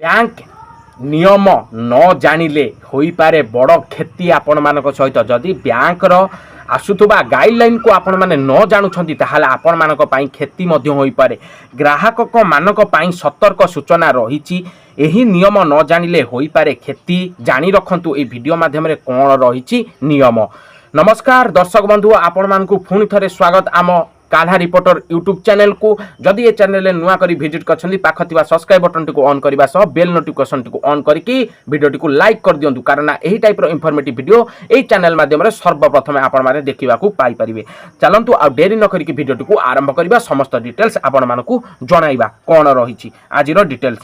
Bank ନିୟମ ନ ଜାଣିଲେ ହୋଇପାରେ ବଡ଼ କ୍ଷତି ଆପଣମାନଙ୍କ ସହିତ। ଯଦି ବ୍ୟାଙ୍କର ଆସୁଥିବା ଗାଇଡ଼ଲାଇନ୍କୁ ଆପଣମାନେ ନ ଜାଣୁଛନ୍ତି ତାହେଲେ ଆପଣମାନଙ୍କ ପାଇଁ କ୍ଷତି ମଧ୍ୟ ହୋଇପାରେ। ଗ୍ରାହକମାନଙ୍କ ପାଇଁ ସତର୍କ ସୂଚନା ରହିଛି। ଏହି ନିୟମ ନ ଜାଣିଲେ ହୋଇପାରେ କ୍ଷତି। ଜାଣି ରଖନ୍ତୁ ଏହି ଭିଡ଼ିଓ ମାଧ୍ୟମରେ କ'ଣ ରହିଛି ନିୟମ। नमस्कार दर्शक बंधु आपण मानकु पुणी थे स्वागत आम काल्हा रिपोर्टर यूट्यूब चैनल को। जदि ये चैनल नुआ करी विजिट करछंती पाख थिबा सब्सक्राइब बटन टिको ऑन करबा सह बेल नोटिफिकेशन टिको ऑन करके वीडियो टिको लाइक कर दियंतु, कारण एही टाइप रो इन्फॉर्मेटिव वीडियो एही चैनल माध्यम रे सर्वप्रथम आपण माने देखिबा को पाई परिबे। चलंतु आ देरी न करिके वीडियो टिको आरंभ करबा। समस्त डिटेल्स आपण मानकु जणाइबा कोन रहिछि आज रो डिटेल्स।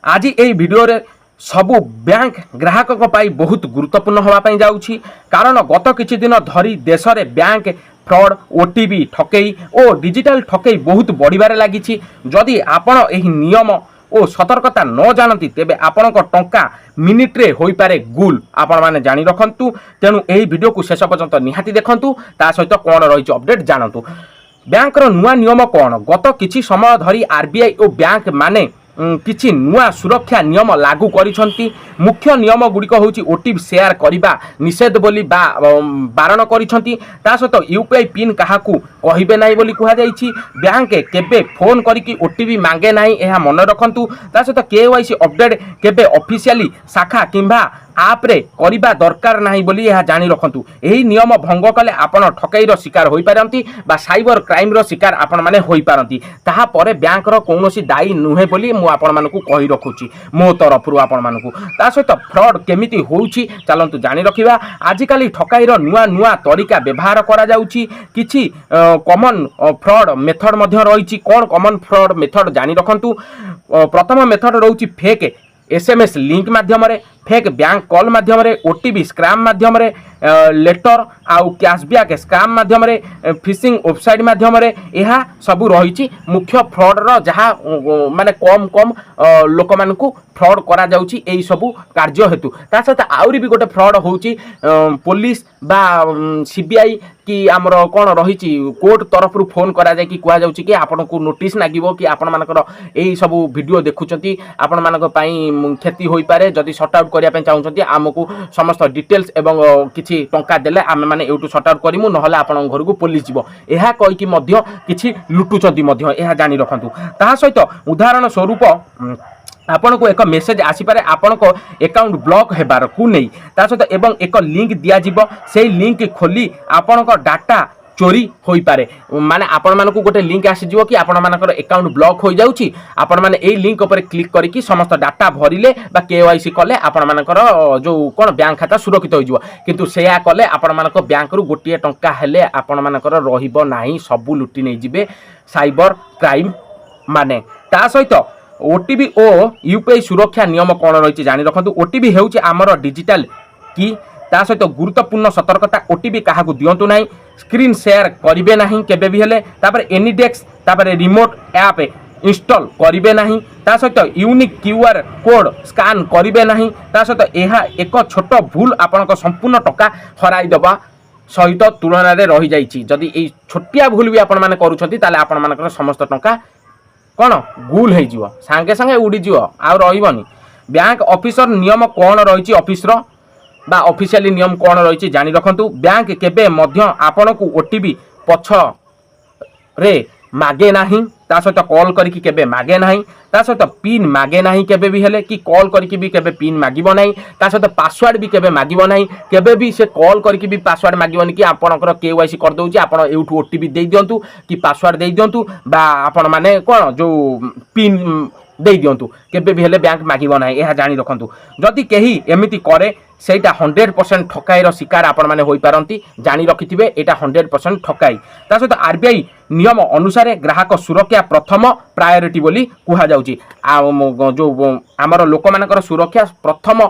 आज एही वीडियो रे सबु बैंक ग्राहक बहुत गुरुत्वपूर्ण होगापाई जाउछि, कारण गत किछि दिन धरी देश में बैंक फ्रॉड, ओटीपी ठकई और डिजिटल ठकई बहुत बढ़िबारे लागिछि। जदि आपण एही नियम और सतर्कता न जानती तेबे आपणक टंका मिनिट्रे होई पारे गुल। आपण माने जानि रखंतु, तेणु एही वीडियो को शेष पर्यंत निहाती देखंतु, ता सहित कोन रहिछि अपडेट जानंतु। बैंकर नुआ नियम कोन? गत किछि समय धरी आरबीआई और बैंक माने किछि नुआ सुरक्षा नियम लागू करिसंती। मुख्य नियम गुड़िक होछि ओटीपी शेयर करिबा निषेध बोली बा बारण करिसंती। ता सहित यूपीआई पिन काहाकू कहिबे नाही बोली कुहा जाईछि। बैंक केबे फोन करिकि ओटीपी मांगे नाही एहा मन रखंतु। ता सहित केवाईसी अपडेट केबे ऑफिशियली शाखा किंबा आप रे करिबा दरकार नाही बोली यह जानि रखंतु। एही नियम भंग कले आपण ठकईर शिकार होई पारंती बा साइबर क्राइम रो शिकार आपण माने होई पारंती। ताहा परे बैंक रो कोनोसी दायी नुहे बोली मु आपण मानकु कहि रखुची मो तरफरु आपण मानकु। ता सहित फ्रॉड केमिति होउची चलंतु जानि रखिबा। आजिकाली ठकईर नुआ नुआ तरीका व्यवहार करा जाउची। किछि कॉमन फ्रॉड मेथड मध्ये रहिची। कोन कॉमन फ्रॉड मेथड जानि रखंतु। प्रथम मेथड रहउची फेक एसएमएस लिंक माध्यम रे, फेक बैंक कॉल माध्यम रे, ओटीपी स्क्रैम माध्यम रे, लेटर आउ कैशबैक स्क्रैम माध्यम रे, फिशिंग वेबसाइट माध्यम रे, यह सब रही मुख्य फ्रॉड रो जहाँ माने कम कम लोक मानकु फ्रॉड करा जाउची एई सब कार्य हेतु। ता सहित आउरी भी गोटे फ्रॉड होउची पुलिस बा सीबीआई कि आमर कौन रही कोर्ट तरफ फोन करा जाए कि कह जाउची कि आपन को नोटिस लागिवो कि आपण मानकर एई सब वीडियो देखुचंती आपण मानक पई क्षति होई पारे। जदि सॉर्ट आउट करिया पई चाहुचंती आमको समस्त डिटेल्स एवं किछि टंका देले आमे माने एउटु सॉर्ट आउट करिमु, नहले आपण घर को पुलिस जीवो एहा कहि कि मध्य किछि लुटुचंती मध्य एहा जानि रखंतु। ता सहित उदाहरण स्वरूप आपन को एक मेसेज आसीपारे आपन को अकाउंट ब्लॉक हेबार को नहीं। ता सहित एवं एक लिंक दिया जीवो, सेही लिंक खोली आपन को डाटा चोरी होई पारे। माने आपण मानकु गोटे लिंक आसी जीवो कि आपण मानकर अकाउंट ब्लॉक होई जाउची, आपण माने एई लिंक ऊपर क्लिक करिकि समस्त डाटा भरिले बा केवाईसी कले आपण मानकर जो कोन बैंक खाता सुरक्षित होई जीवो। किंतु सेया कले आपण मानक बैंक रु गोटिए टंका हेले आपण मानकर रहिबो नाही, सबु लुटी नै जिवे साइबर क्राइम माने। ता सहित ओटीपी ओ यूपीआई सुरक्षा नियम कौन रही जानि रखंतु। ओटीपी हेउची आमर डिजिटल की। ता सहित गुरुत्वपूर्ण सतर्कता, ओटीपी काहाकू दियंतु नाही, स्क्रीन शेयर करिवे नाही केबे भी हेले, तापर एनीडेक्स तापर रिमोट ऐप इंस्टॉल करिवे नाही, ता सहित यूनिक क्यूआर कोड स्कैन करिवे नाही। ता सहित एहा एक छोट भूल आपनक संपूर्ण टका हराई दबा सहित तुलना रे रही जाईची। जदि एई छोटिया भूल भी आपण माने करूछंती ताले आपण मानकर समस्त टंका कौन गुल हो सांगे सांगे उड़ीज आ रही। बैंक ऑफिसर नियम कौन रही ऑफिसर बा ऑफिशियली नियम कौन रही जानि रखंतु। बैंक केबे मध्य आपण को ओटीपी पछ रे मागे नाही, ता सहित कॉल करिकि केबे मागे नाही, ता सहित पिन मागे नाही केबे भी हेले, कि कॉल करिकि भी केबे पिन मागिबो नाही, ता सहित पासवर्ड भी केबे मागिबो नाही। केबे भी से कॉल करिकि भी पासवर्ड मागिबोनी कि आपनकर केवाईसी कर दउची आपण एउठु ओटीपी देई दियंतु कि पासवर्ड देई दियंतु बा आपण माने कोन जो पिन देई दियंतु, केबे भी हेले बैंक मागिबो नाही एहा जानि रखंतु। जदि केही एमिति करे सेटा 100% ठकाईर शिकार आपण माने होई पारंती, जानि रखिथिबे एटा 100% ठकाई। ता सहित आरबीआई नियम अनुसार ग्राहक सुरक्षा प्रथम प्रायोरिटी बोली कुहा जाउची। जो आमर लोक मानकर सुरक्षा प्रथम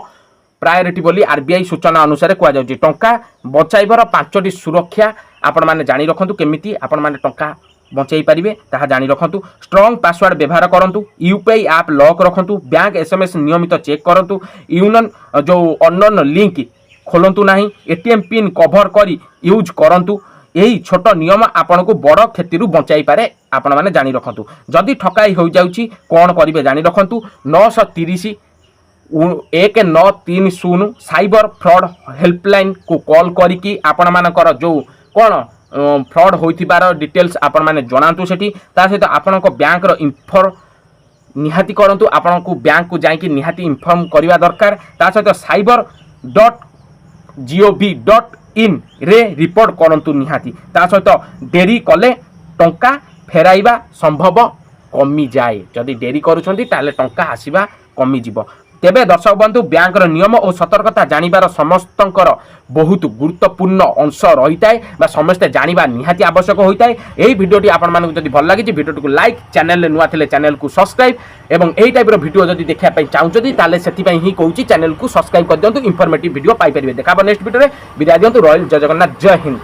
प्रायोरिटी बोली आरबीआई सूचना अनुसार कुहा जाउची। टंका बचाइबर 5टी सुरक्षा आपण माने जानि रखंतु, केमिति आपण माने टंका बचाई पारिबे ताहा जानि रखंतु। स्ट्रॉंग पासवर्ड व्यवहार करंतु, यूपीआई ऐप लॉक रखंतु, बैंक एसएमएस नियमित चेक करंतु, यूनन जो अननोन लिंक खोलंतु नाही, एटीएम पिन कवर करी यूज करंतु, यही छोट नियम आपन को बड़ क्षति बचाई पारे आपण मैंने जानी रखु जदि ठकाई हो जाउची कौन करेंगे जानी रखु 930 1930 साइबर फ्रॉड हेल्पलाइन को कॉल करिकी आपण मानकर जो कौन फ्रॉड होइथिबार डिटेल्स आपण माने जनातु सेठी ता सहित आपण को बैंक रो इन्फॉर्म निहाती करंतु आपण को बैंक को जाई कि निहाती इन्फॉर्म करबा दरकार ता सहित cyber.gov.in रे रिपोर्ट करंतु निहाती ता सहित डेरी कले टंका फेराइबा संभव कमी जाए जदि डेरी करूछंती ताले टंका आसीबा कमी जिवो तेबे दर्शक बंधु बैंक नियम और सतर्कता जानिबार समस्तंकर बहुत गुरुत्वपूर्ण अंश रही है समस्ते जानिबा निहाती आवश्यक होता है यही वीडियोटी आपण मानक जदि भल लगी वीडियोटी को लाइक चैनल नुआ थिले चैनल को सब्सक्राइब एवं यही टाइप वीडियो जदि देखा चाहूँगी ताले सेतिपई ही कहूँ चैनल को सब्सक्राइब कर दिंतु इनफॉर्मेटिव वीडियो पाई परिबे देखा नेक्स्ट वीडियो रे विदाय दिंतु रॉयल जय जगन्नाथ जय हिंद।